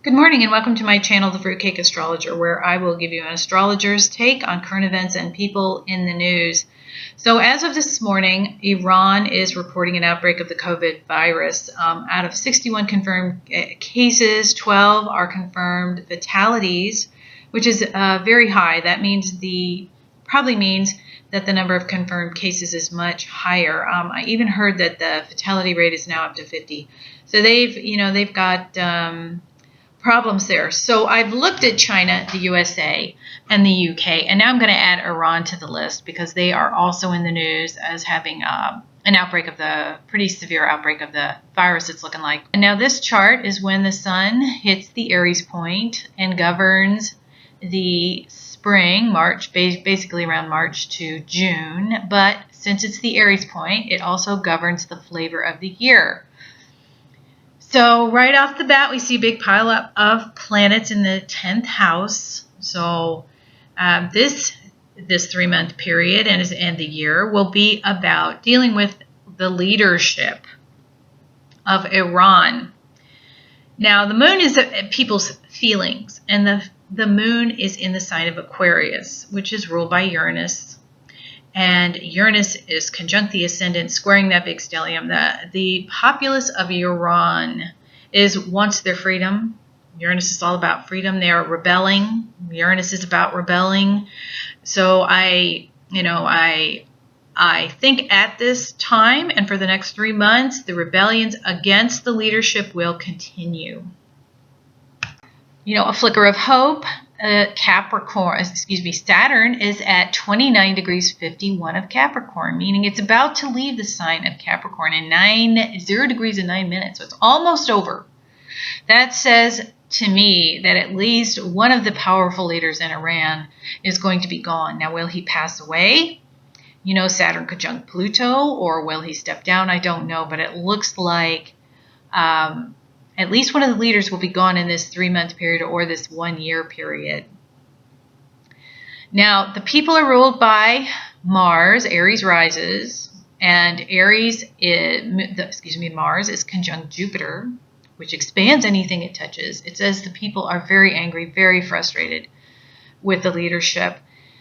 Good morning and welcome to my channel, The Fruitcake Astrologer, where I will give you an astrologer's take on current events and people in the news. So as of this morning, Iran is reporting an outbreak of the COVID virus. Out of 61 confirmed cases, 12 are confirmed fatalities, which is very high. That means probably means that the number of confirmed cases is much higher. I even heard that the fatality rate is now up to 50. So they've got problems there. So I've looked at China, the USA, and the UK, and now I'm going to add Iran to the list because they are also in the news as having an outbreak of the pretty severe outbreak of the virus, it's looking like. And now this chart is when the sun hits the Aries point and governs the spring, March, basically around March to June. But since it's the Aries point, it also governs the flavor of the year. So right off the bat, we see a big pile up of planets in the 10th house. So this 3-month period and the year will be about dealing with the leadership of Iran. Now, the moon is people's feelings, and the moon is in the sign of Aquarius, which is ruled by Uranus. And Uranus is conjunct the ascendant, squaring that big stellium. The populace of Iran wants their freedom. Uranus is all about freedom. They are rebelling. Uranus is about rebelling. So I think at this time and for the next 3 months, the rebellions against the leadership will continue. A flicker of hope. Saturn is at 29 degrees 51 of Capricorn, meaning it's about to leave the sign of Capricorn in 0 degrees and 9 minutes. So it's almost over. That says to me that at least one of the powerful leaders in Iran is going to be gone. Now, will he pass away? Saturn conjunct Pluto, or will he step down? I don't know, but it looks like at least one of the leaders will be gone in this 3-month period or this 1-year period. Now, the people are ruled by Mars. Aries rises, and Mars is conjunct Jupiter, which expands anything it touches. It says the people are very angry, very frustrated with the leadership.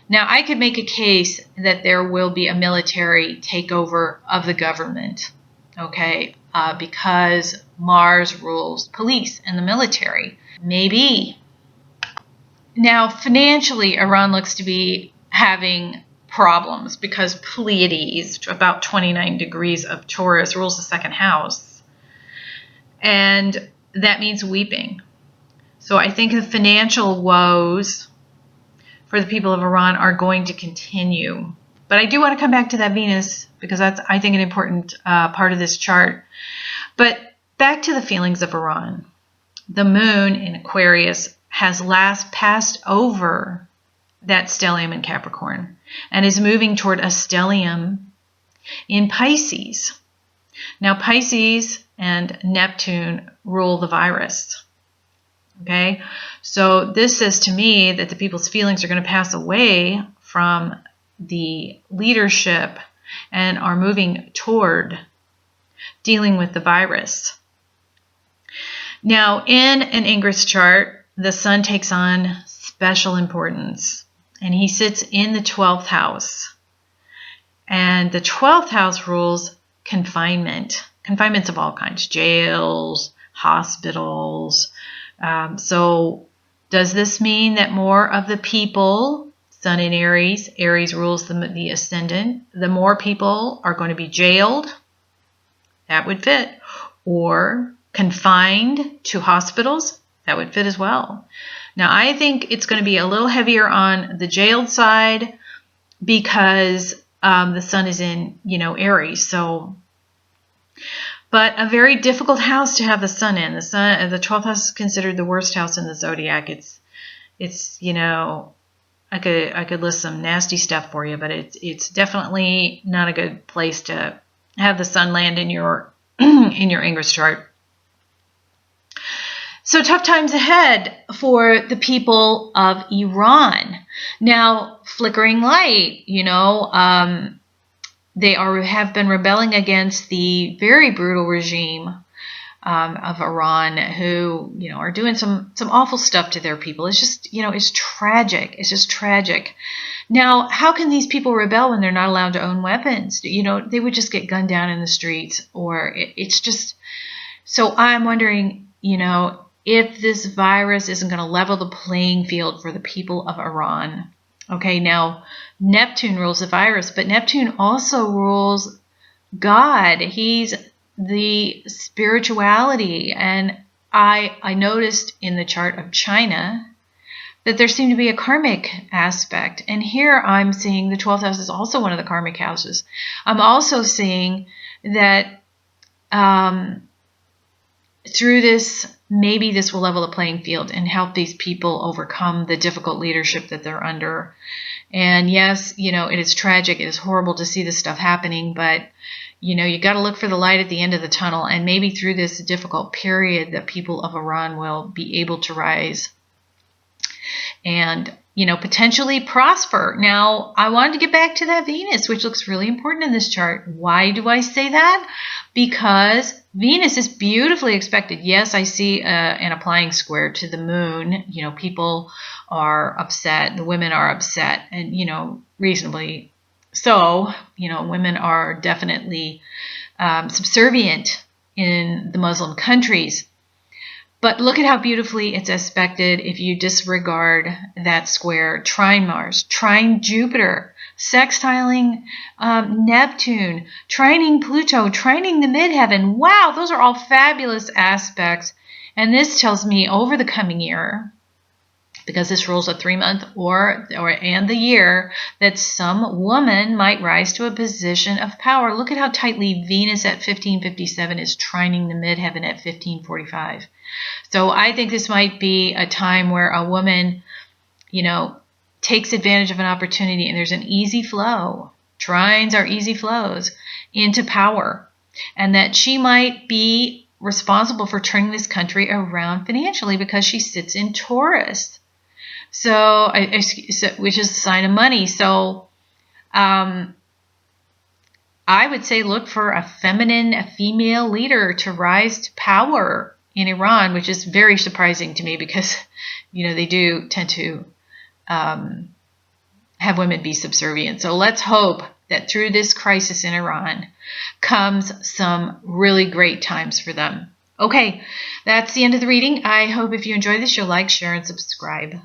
Now, I could make a case that there will be a military takeover of the government, okay? Because Mars rules police and the military. Maybe. Now, financially, Iran looks to be having problems because Pleiades, about 29 degrees of Taurus, rules the 2nd house. And that means weeping. So I think the financial woes for the people of Iran are going to continue. But I do want to come back to that Venus because that's, I think, an important part of this chart. But back to the feelings of Iran. The moon in Aquarius has last passed over that stellium in Capricorn and is moving toward a stellium in Pisces. Now, Pisces and Neptune rule the virus. Okay, so this says to me that the people's feelings are going to pass away from the leadership and are moving toward dealing with the virus. Now, in an Ingress chart, the sun takes on special importance, and he sits in the 12th house. And the 12th house rules confinement. Confinements of all kinds, jails, hospitals. So does this mean that more of the people, sun in Aries, Aries rules the ascendant, the more people are going to be jailed? That would fit. Or confined to hospitals? That would fit as well. Now, I think it's going to be a little heavier on the jailed side because the sun is in, Aries. So, but a very difficult house to have the sun in. The 12th house is considered the worst house in the zodiac. It's I could list some nasty stuff for you, but it's definitely not a good place to have the sun land in your in your Ingress chart. So tough times ahead for the people of Iran. Now, flickering light, they have been rebelling against the very brutal regime of Iran who, are doing some awful stuff to their people. It's just, it's tragic. It's just tragic. Now, how can these people rebel when they're not allowed to own weapons? They would just get gunned down in the streets, or it's just. So I'm wondering, if this virus isn't going to level the playing field for the people of Iran. Okay, now Neptune rules the virus, but Neptune also rules God. He's the spirituality. And I noticed in the chart of China that there seemed to be a karmic aspect. And here I'm seeing the 12th house is also one of the karmic houses. I'm also seeing that through this, maybe this will level the playing field and help these people overcome the difficult leadership that they're under. And yes, it is tragic. It is horrible to see this stuff happening, but you got to look for the light at the end of the tunnel. And maybe through this difficult period, the people of Iran will be able to rise and, potentially prosper. Now, I wanted to get back to that Venus, which looks really important in this chart. Why do I say that? Because Venus is beautifully expected. Yes, I see an applying square to the moon. People are upset. The women are upset, and, reasonably so. Women are definitely subservient in the Muslim countries. But look at how beautifully it's aspected if you disregard that square. Trine Mars, trine Jupiter, sextiling Neptune, trining Pluto, trining the midheaven. Wow, those are all fabulous aspects. And this tells me over the coming year, because this rules a 3-month and the year, that some woman might rise to a position of power. Look at how tightly Venus at 1557 is trining the midheaven at 1545. So I think this might be a time where a woman, takes advantage of an opportunity, and there's an easy flow. Trines are easy flows into power, and that she might be responsible for turning this country around financially because she sits in Taurus. So, which is a sign of money. So, I would say look for a female leader to rise to power in Iran, which is very surprising to me because, they do tend to have women be subservient. So let's hope that through this crisis in Iran comes some really great times for them. Okay, that's the end of the reading. I hope if you enjoyed this, you'll like, share, and subscribe.